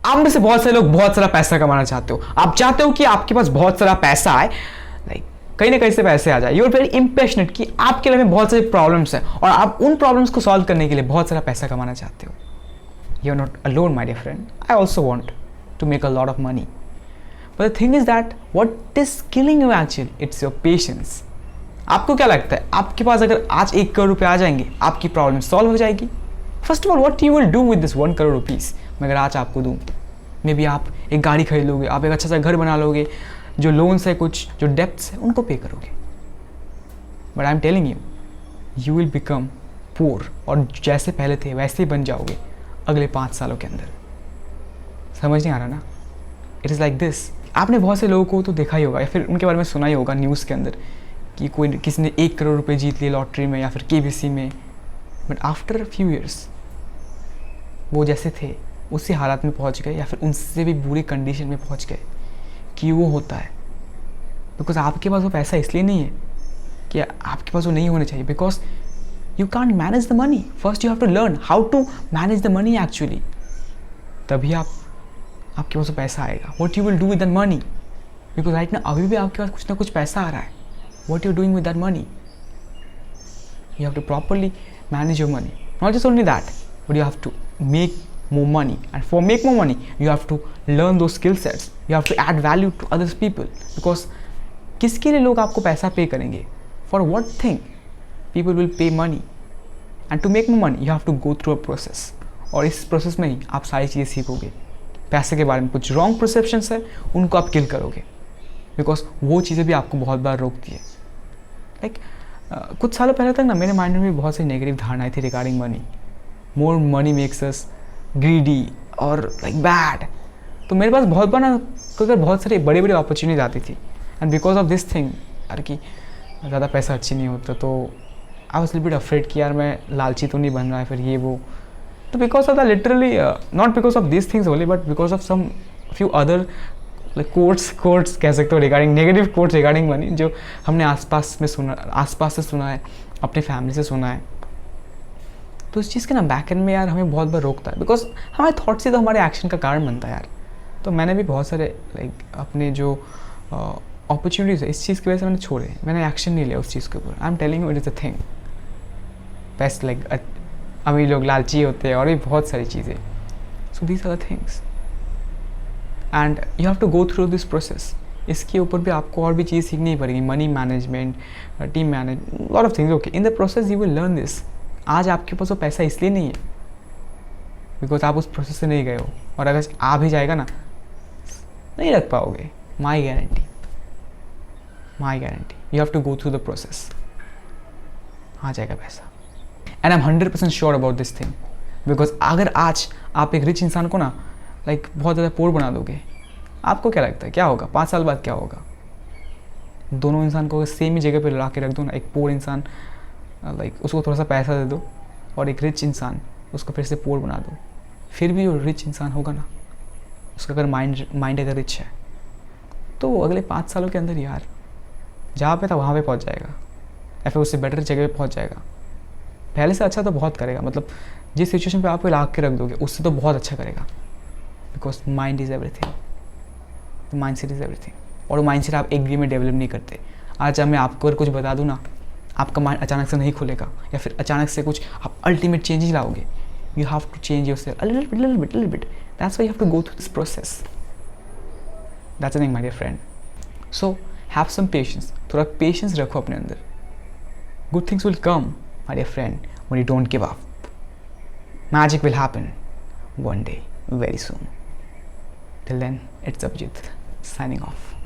आप में से बहुत सारे लोग बहुत सारा पैसा कमाना चाहते हो, आप चाहते हो कि आपके पास बहुत सारा पैसा आए, लाइक कहीं ना कहीं से पैसे आ जाए। यू आर वेरी इम्पेशनेट कि आपके लाइफ में बहुत सारी प्रॉब्लम्स हैं और आप उन प्रॉब्लम्स को सॉल्व करने के लिए बहुत सारा पैसा कमाना चाहते हो। You are not alone my dear friend, I also want to make a lot of money, but the thing is that what is killing you actually, it's your patience. आपको क्या लगता है आपके पास अगर आज 1 करोड़ रुपये आ जाएंगे आपकी प्रॉब्लम सॉल्व हो जाएगी? First of all what you will do with this 1 crore rupees मैं अगर आज आपको दूँ? मे बी आप एक गाड़ी खरीद लोगे, आप एक अच्छा सा घर बना लोगे, जो लोन्स है कुछ जो डेप्थ्स है उनको पे करोगे। But I am telling you, you will become poor और जैसे पहले थे वैसे ही बन जाओगे अगले 5 सालों के अंदर। समझ नहीं आ रहा ना? It is like this. आपने बहुत से लोगों को तो देखा ही होगा या फिर उनके बारे में सुना ही होगा न्यूज़ के अंदर कि कोई किसी ने 1 करोड़ रुपए जीत लिए लॉटरी में या फिर केबीसी में, but after a few years वो जैसे थे उसी हालात में पहुंच गए या फिर उनसे भी बुरी कंडीशन में पहुंच गए। कि वो होता है बिकॉज आपके पास वो पैसा इसलिए नहीं है कि आपके पास वो नहीं होने चाहिए, because you can't manage the money. First you have to learn how to manage the money actually, तभी आपके पास वो पैसा आएगा। What you will do with that money, because right ना अभी भी आपके पास कुछ ना कुछ पैसा आ रहा है। What you doing with that money, you have to properly manage your money. Not just only that, but you have to make more money, and for make more money you have to learn those skill sets, you have to add value to other people, because किसके लिए लोग आपको पैसा पे करेंगे? For what thing people will pay money? And to make more money you have to go through a process, और इस process में ही आप सारी चीज़ें सीखोगे। पैसे के बारे में कुछ रॉन्ग परसेप्शंस है उनको आप किल करोगे, बिकॉज वो चीज़ें भी आपको बहुत बार रोकती है। लाइक कुछ सालों पहले तक ना मेरे माइंड में भी बहुत सी नेगेटिव धारणाएं थी regarding money. More money makes us greedy और लाइक बैड। तो मेरे पास बहुत बार ना अगर बहुत सारी बड़ी बड़ी अपॉर्चुनिटीज आती थी, and because of this thing यार कि ज़्यादा पैसा अच्छी नहीं होता, तो I was little bit afraid कि यार मैं लालची तो नहीं बन रहा है फिर ये वो। तो because of the literally not because of this things only, but because of some few other like quotes कह सकते हो regarding negative quotes regarding money, जो हमने आसपास से सुना है, अपने फैमिली से सुना है। तो उस चीज़ के ना बैक एंड में यार हमें बहुत बार रोकता है, बिकॉज हमारे थॉट से तो हमारे एक्शन का कारण बनता है यार। तो मैंने भी बहुत सारे लाइक अपने जो अपॉर्चुनिटीज़ है इस चीज़ की वजह से मैंने छोड़े, मैंने एक्शन नहीं लिया उस चीज़ के ऊपर। I am telling you it is a thing. Best like अमीर लोग लालची होते हैं और भी बहुत सारी चीज़ें। So these are the things and you have to go through this process. इसके ऊपर भी आपको और भी चीज़ सीखनी पड़ेगी, money management, team manage, lot of things. Okay, in the process you will learn this. आज आपके पास वो पैसा इसलिए नहीं है बिकॉज आप उस प्रोसेस से नहीं गए हो, और अगर आ भी जाएगा ना नहीं रख पाओगे। My guarantee, you have to go through the process, आ जाएगा पैसा। And I am 100% sure about this thing, because अगर आज आप एक रिच इंसान को ना लाइक बहुत ज़्यादा पोर बना दोगे, आपको क्या लगता है क्या होगा 5 साल बाद? क्या होगा? दोनों इंसान को सेम ही जगह पे ला के रख दो ना, एक पोर इंसान लाइक उसको थोड़ा सा पैसा दे दो और एक रिच इंसान उसको फिर से पोर बना दो, फिर भी वो रिच इंसान होगा ना, उसका अगर माइंड अगर रिच है तो वो अगले 5 सालों के अंदर यार जहाँ पे था वहाँ पे पहुँच जाएगा, या फिर उससे बेटर जगह पे पहुँच जाएगा। पहले से अच्छा तो बहुत करेगा, मतलब जिस सिचुएशन पे आप ला के रख दोगे उससे तो बहुत अच्छा करेगा, बिकॉज माइंड इज़ एवरीथिंग, तो माइंड सेट इज़ एवरीथिंग। और वो माइंड सेट आप एक दिन में डेवलप नहीं करते। आज मैं आपको अगर कुछ बता दूँ ना, आपका माइंड अचानक से नहीं खुलेगा, या फिर अचानक से कुछ आप अल्टीमेट चेंजेस लाओगे। You have to change yourself a little bit. That's why you have to go through this process. That's the thing my dear friend. So have some patience, थोड़ा पेशेंस रखो अपने अंदर। Good things will come my dear friend when you don't give up. Magic will happen one day, very soon. Till then, it's Abhijit signing off.